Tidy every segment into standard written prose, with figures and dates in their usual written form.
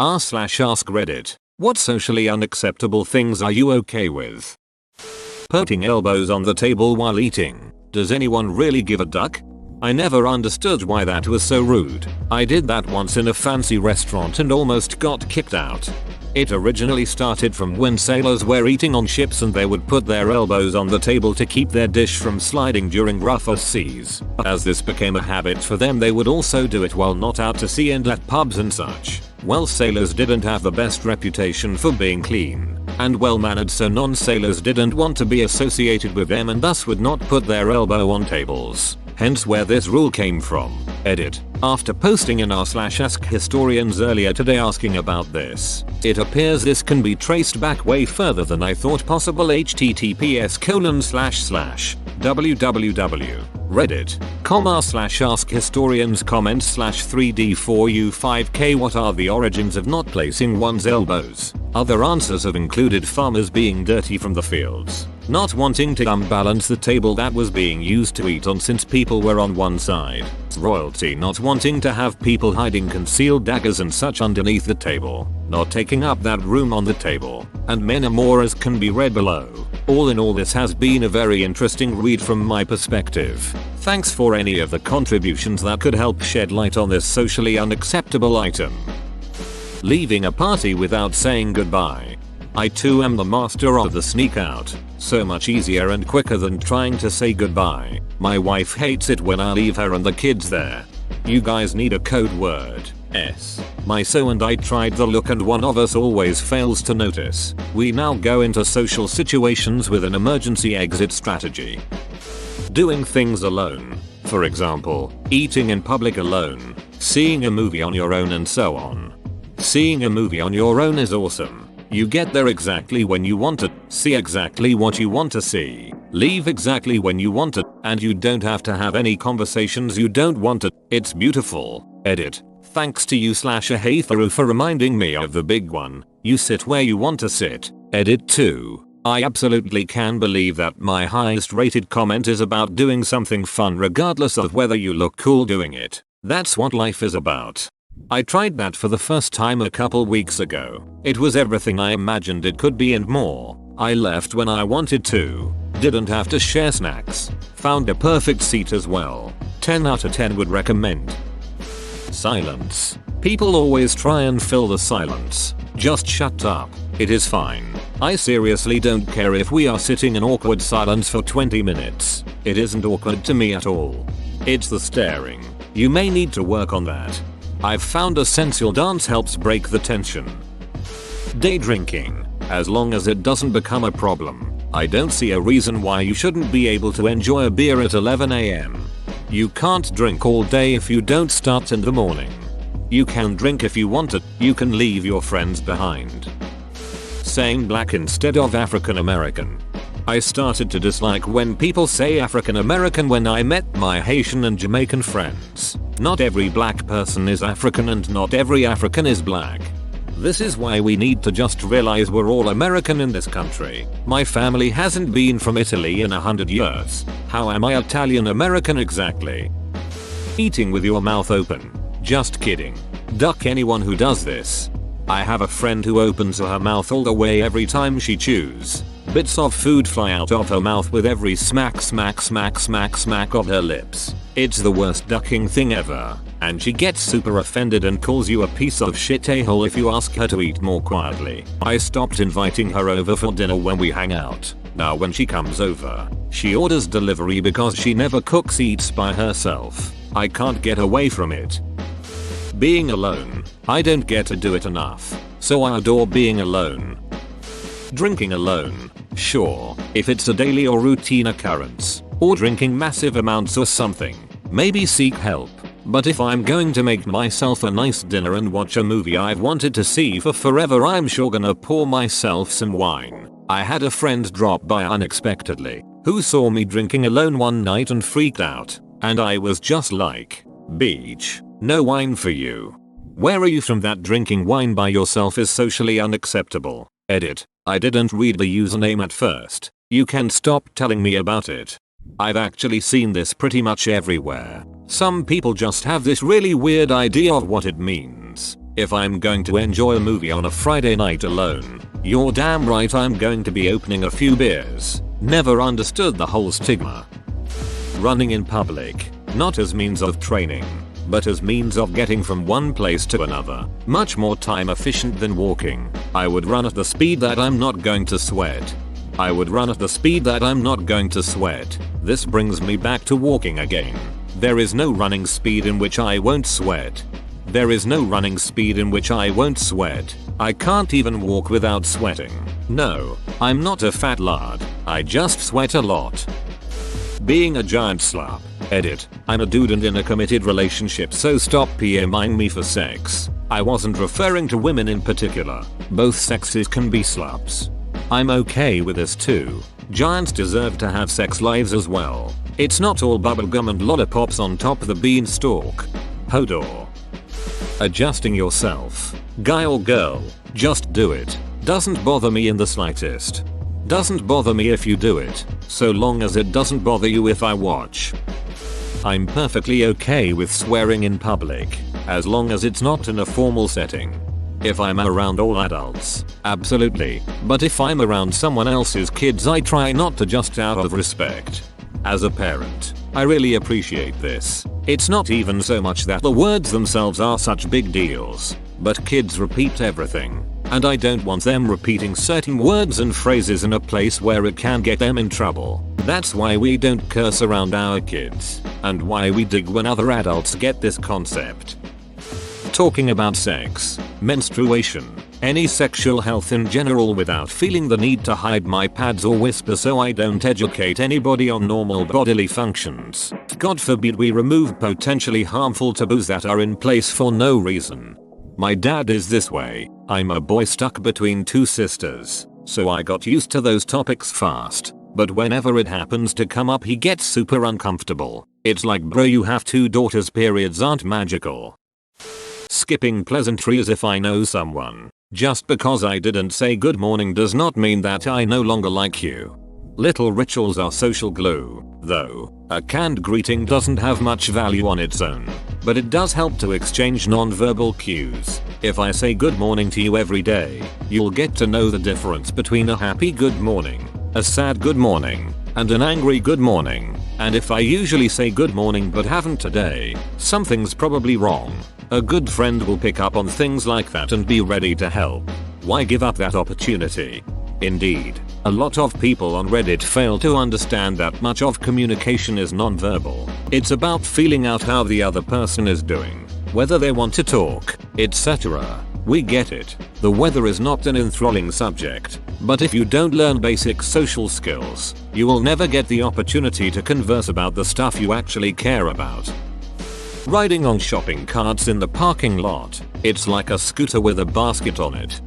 r/ask Reddit. What socially unacceptable things are you okay with? Putting elbows on the table while eating. Does anyone really give a duck? I never understood why that was so rude. I did that once in a fancy restaurant and almost got kicked out. It originally started from when sailors were eating on ships and they would put their elbows on the table to keep their dish from sliding during rougher seas. As this became a habit for them, they would also do it while not out to sea and at pubs and such. Well, sailors didn't have the best reputation for being clean and well-mannered, so non-sailors didn't want to be associated with them and thus would not put their elbow on tables. Hence where this rule came from. Edit. After posting in r/ask historians earlier today asking about this, it appears this can be traced back way further than I thought possible. https://www.reddit.com/ask historians comment/3d4u5k. What are the origins of not placing one's elbows? Other answers have included farmers being dirty from the fields, not wanting to unbalance the table that was being used to eat on since people were on one side, royalty not wanting to have people hiding concealed daggers and such underneath the table, not taking up that room on the table, and many more as can be read below. All in all, this has been a very interesting read from my perspective. Thanks for any of the contributions that could help shed light on this socially unacceptable item. Leaving a party without saying goodbye. I too am the master of the sneak out. So much easier and quicker than trying to say goodbye. My wife hates it when I leave her and the kids there. You guys need a code word. My so and I tried the look and one of us always fails to notice. We now go into social situations with an emergency exit strategy. Doing things alone. For example, eating in public alone, seeing a movie on your own and so on. Seeing a movie on your own is awesome. You get there exactly when you want it, see exactly what you want to see, leave exactly when you want it, and you don't have to have any conversations you don't want it. It's beautiful. Edit. Thanks to you/Ahatharu for reminding me of the big one. You sit where you want to sit. Edit 2. I absolutely can believe that my highest rated comment is about doing something fun regardless of whether you look cool doing it. That's what life is about. I tried that for the first time a couple weeks ago. It was everything I imagined it could be and more. I left when I wanted to. Didn't have to share snacks. Found a perfect seat as well. 10 out of 10 would recommend. Silence. People always try and fill the silence. Just shut up. It is fine. I seriously don't care if we are sitting in awkward silence for 20 minutes. It isn't awkward to me at all. It's the staring. You may need to work on that. I've found a sensual dance helps break the tension. Day drinking. As long as it doesn't become a problem, I don't see a reason why you shouldn't be able to enjoy a beer at 11 AM. You can't drink all day if you don't start in the morning. You can drink if you want it, you can leave your friends behind. Saying black instead of African American. I started to dislike when people say African American when I met my Haitian and Jamaican friends. Not every black person is African and not every African is black. This is why we need to just realize we're all American in this country. My family hasn't been from Italy in 100 years. How am I Italian American exactly? Eating with your mouth open. Just kidding. Duck anyone who does this. I have a friend who opens her mouth all the way every time she chews. Bits of food fly out of her mouth with every smack of her lips. It's the worst ducking thing ever. And she gets super offended and calls you a piece of shit a-hole if you ask her to eat more quietly. I stopped inviting her over for dinner when we hang out. Now when she comes over, she orders delivery because she never cooks eats by herself. I can't get away from it. Being alone. I don't get to do it enough. So I adore being alone. Drinking alone. Sure, if it's a daily or routine occurrence, or drinking massive amounts or something, maybe seek help. But if I'm going to make myself a nice dinner and watch a movie I've wanted to see for forever, I'm sure gonna pour myself some wine. I had a friend drop by unexpectedly, who saw me drinking alone one night and freaked out. And I was just like, beach, no wine for you. Where are you from that drinking wine by yourself is socially unacceptable? Edit. I didn't read the username at first. You can stop telling me about it. I've actually seen this pretty much everywhere. Some people just have this really weird idea of what it means. If I'm going to enjoy a movie on a Friday night alone, you're damn right I'm going to be opening a few beers. Never understood the whole stigma. Running in public, not as means of training, but as means of getting from one place to another. Much more time efficient than walking. I would run at the speed that I'm not going to sweat. I would run at the speed that I'm not going to sweat. This brings me back to walking again. There is no running speed in which I won't sweat. There is no running speed in which I won't sweat. I can't even walk without sweating. No, I'm not a fat lard. I just sweat a lot. Being a giant slap. Edit. I'm a dude and in a committed relationship, so stop PMing me for sex. I wasn't referring to women in particular. Both sexes can be slaps. I'm okay with this too. Giants deserve to have sex lives as well. It's not all bubblegum and lollipops on top of the beanstalk. Hodor. Adjusting yourself. Guy or girl, just do it. Doesn't bother me in the slightest. Doesn't bother me if you do it, so long as it doesn't bother you if I watch. I'm perfectly okay with swearing in public, as long as it's not in a formal setting. If I'm around all adults, absolutely, but if I'm around someone else's kids I try not to, just out of respect. As a parent, I really appreciate this. It's not even so much that the words themselves are such big deals, but kids repeat everything, and I don't want them repeating certain words and phrases in a place where it can get them in trouble. That's why we don't curse around our kids, and why we dig when other adults get this concept. Talking about sex, menstruation, any sexual health in general without feeling the need to hide my pads or whisper so I don't educate anybody on normal bodily functions. God forbid we remove potentially harmful taboos that are in place for no reason. My dad is this way. I'm a boy stuck between two sisters, so I got used to those topics fast. But whenever it happens to come up he gets super uncomfortable. It's like, bro, you have two daughters, periods aren't magical. Skipping pleasantries if I know someone. Just because I didn't say good morning does not mean that I no longer like you. Little rituals are social glue, though. A canned greeting doesn't have much value on its own, but it does help to exchange non-verbal cues. If I say good morning to you every day, you'll get to know the difference between a happy good morning, a sad good morning, and an angry good morning. And if I usually say good morning but haven't today, something's probably wrong. A good friend will pick up on things like that and be ready to help. Why give up that opportunity? Indeed, a lot of people on Reddit fail to understand that much of communication is non-verbal. It's about feeling out how the other person is doing, whether they want to talk, etc. We get it. The weather is not an enthralling subject, but if you don't learn basic social skills, you will never get the opportunity to converse about the stuff you actually care about. Riding on shopping carts in the parking lot. It's like a scooter with a basket on it.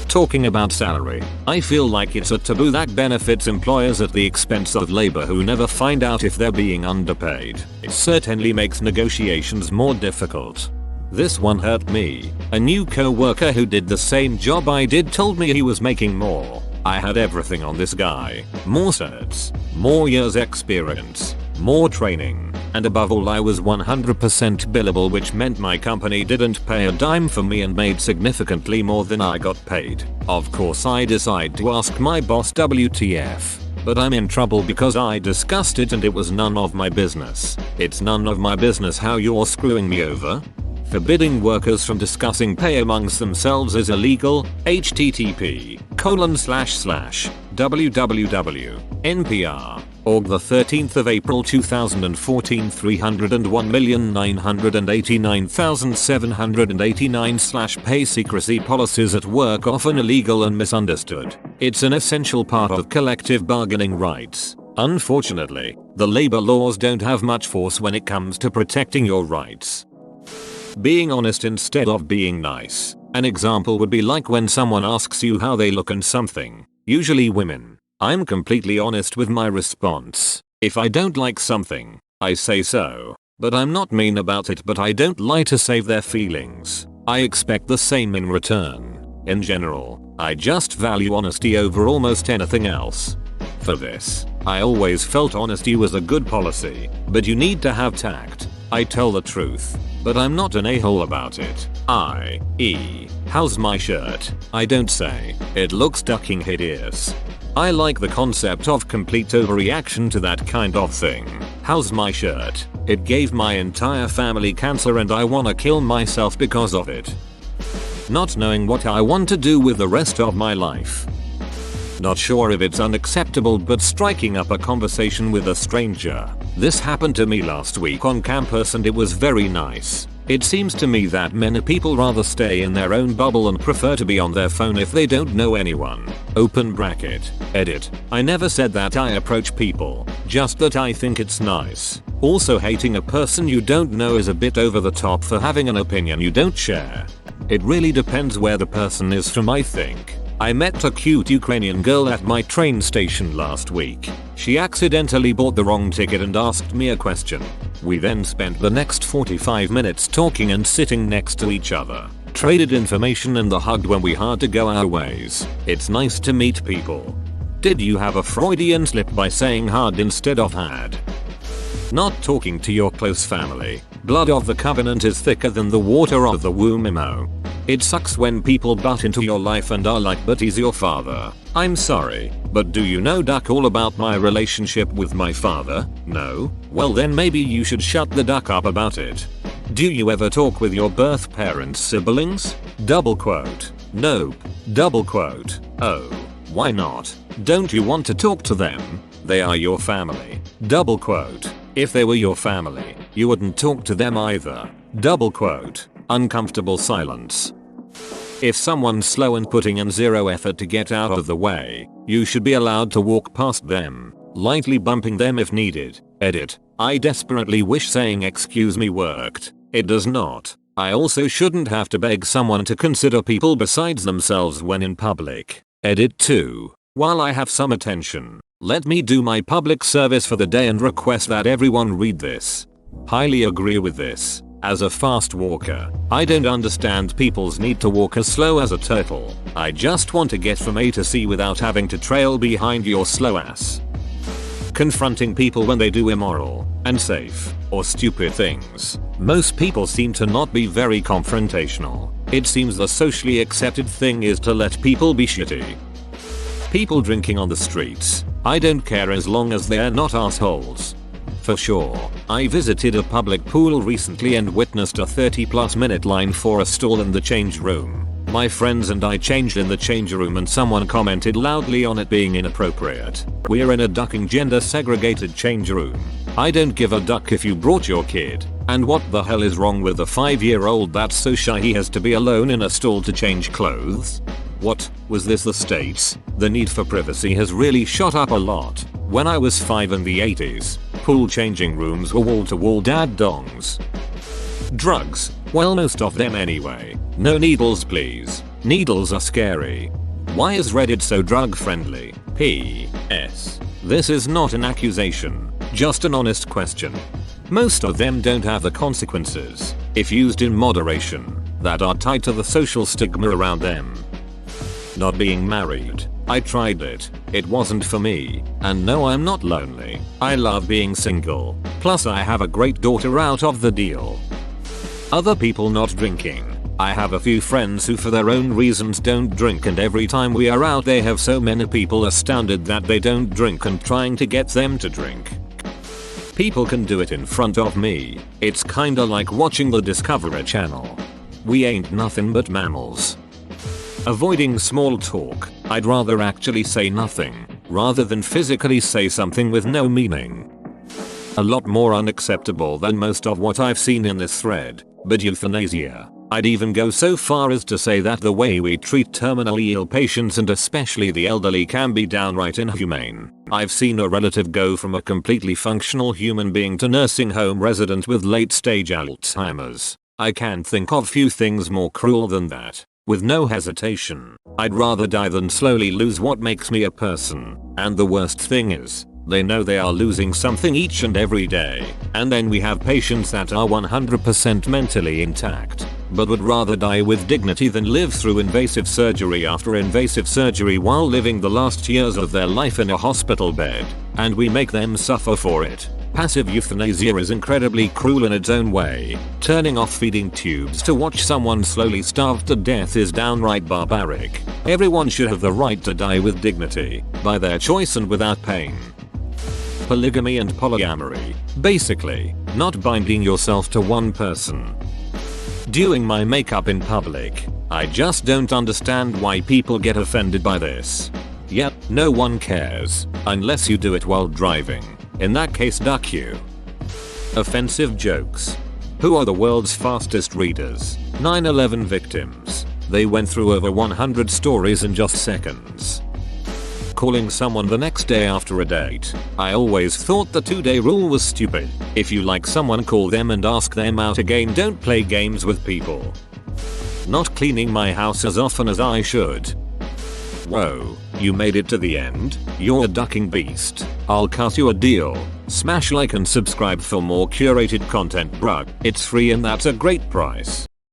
Talking about salary. I feel like it's a taboo that benefits employers at the expense of labor who never find out if they're being underpaid. It certainly makes negotiations more difficult. This one hurt me. A new co-worker who did the same job I did told me he was making more. I had everything on this guy. More certs, more years experience, more training, and above all I was 100% billable, which meant my company didn't pay a dime for me and made significantly more than I got paid. Of course I decide to ask my boss WTF, but I'm in trouble because I discussed it and it was none of my business. It's none of my business how you're screwing me over. Forbidding workers from discussing pay amongst themselves is illegal. http://www.npr.org the 13th of April 2014 301,989,789 Pay secrecy policies at work often illegal and misunderstood. It's an essential part of collective bargaining rights. Unfortunately, the labor laws don't have much force when it comes to protecting your rights. Being honest instead of being nice. An example would be like when someone asks you how they look and something, usually women. I'm completely honest with my response. If I don't like something, I say so. But I'm not mean about it, but I don't lie to save their feelings. I expect the same in return. In general, I just value honesty over almost anything else. For this, I always felt honesty was a good policy, but you need to have tact. I tell the truth. But I'm not an a-hole about it. I.e., how's my shirt? I don't say. It looks fucking hideous. I like the concept of complete overreaction to that kind of thing. How's my shirt? It gave my entire family cancer and I wanna kill myself because of it. Not knowing what I want to do with the rest of my life. Not sure if it's unacceptable, but striking up a conversation with a stranger. This happened to me last week on campus and it was very nice. It seems to me that many people rather stay in their own bubble and prefer to be on their phone if they don't know anyone. Open bracket. Edit. I never said that I approach people, just that I think it's nice. Also, hating a person you don't know is a bit over the top for having an opinion you don't share. It really depends where the person is from, I think. I met a cute Ukrainian girl at my train station last week. She accidentally bought the wrong ticket and asked me a question. We then spent the next 45 minutes talking and sitting next to each other. Traded information and hugged when we had to go our ways. It's nice to meet people. Did you have a Freudian slip by saying had instead of had? Not talking to your close family. Blood of the covenant is thicker than the water of the womb. It sucks when people butt into your life and are like, but he's your father. I'm sorry, but do you know duck all about my relationship with my father? No? Well then maybe you should shut the duck up about it. Do you ever talk with your birth parents' siblings? Double quote. Nope. Double quote. Oh. Why not? Don't you want to talk to them? They are your family. Double quote. If they were your family, you wouldn't talk to them either. Double quote. Uncomfortable silence. If someone's slow and putting in zero effort to get out of the way, you should be allowed to walk past them, lightly bumping them if needed. Edit. I desperately wish saying excuse me worked. It does not. I also shouldn't have to beg someone to consider people besides themselves when in public. Edit 2. While I have some attention, let me do my public service for the day and request that everyone read this. Highly agree with this. As a fast walker, I don't understand people's need to walk as slow as a turtle. I just want to get from A to C without having to trail behind your slow ass. Confronting people when they do immoral, unsafe, or stupid things. Most people seem to not be very confrontational. It seems the socially accepted thing is to let people be shitty. People drinking on the streets. I don't care as long as they're not assholes. For sure. I visited a public pool recently and witnessed a 30+ minute line for a stall in the change room. My friends and I changed in the change room and someone commented loudly on it being inappropriate. We're in a ducking gender segregated change room. I don't give a duck if you brought your kid. And what the hell is wrong with a 5-year-old that's so shy he has to be alone in a stall to change clothes? What, was this the States? The need for privacy has really shot up a lot. When I was 5 in the 80s, pool changing rooms were wall-to-wall dad dongs. Drugs, well most of them anyway. No needles please. Needles are scary. Why is Reddit so drug friendly? P.S. This is not an accusation, just an honest question. Most of them don't have the consequences, if used in moderation, that are tied to the social stigma around them. Not being married. I tried it. It wasn't for me. And no, I'm not lonely. I love being single. Plus I have a great daughter out of the deal. Other people not drinking. I have a few friends who for their own reasons don't drink, and every time we are out they have so many people astounded that they don't drink and trying to get them to drink. People can do it in front of me. It's kinda like watching the Discovery Channel. We ain't nothing but mammals. Avoiding small talk. I'd rather actually say nothing, rather than physically say something with no meaning. A lot more unacceptable than most of what I've seen in this thread, but euthanasia. I'd even go so far as to say that the way we treat terminally ill patients and especially the elderly can be downright inhumane. I've seen a relative go from a completely functional human being to nursing home resident with late stage Alzheimer's. I can't think of few things more cruel than that. With no hesitation, I'd rather die than slowly lose what makes me a person. And the worst thing is, they know they are losing something each and every day. And then we have patients that are 100% mentally intact, but would rather die with dignity than live through invasive surgery after invasive surgery while living the last years of their life in a hospital bed. And we make them suffer for it. Passive euthanasia is incredibly cruel in its own way. Turning off feeding tubes to watch someone slowly starve to death is downright barbaric. Everyone should have the right to die with dignity, by their choice and without pain. Polygamy and polyamory. Basically, not binding yourself to one person. Doing my makeup in public. I just don't understand why people get offended by this. Yep, no one cares, unless you do it while driving. In that case, duck you. Offensive jokes. Who are the world's fastest readers? 9/11 victims. They went through over 100 stories in just seconds. Calling someone the next day after a date. I always thought the 2-day rule was stupid. If you like someone, call them and ask them out again. Don't play games with people. Not cleaning my house as often as I should. Whoa, you made it to the end? You're a ducking beast. I'll cut you a deal. Smash like and subscribe for more curated content, bruh. It's free and that's a great price.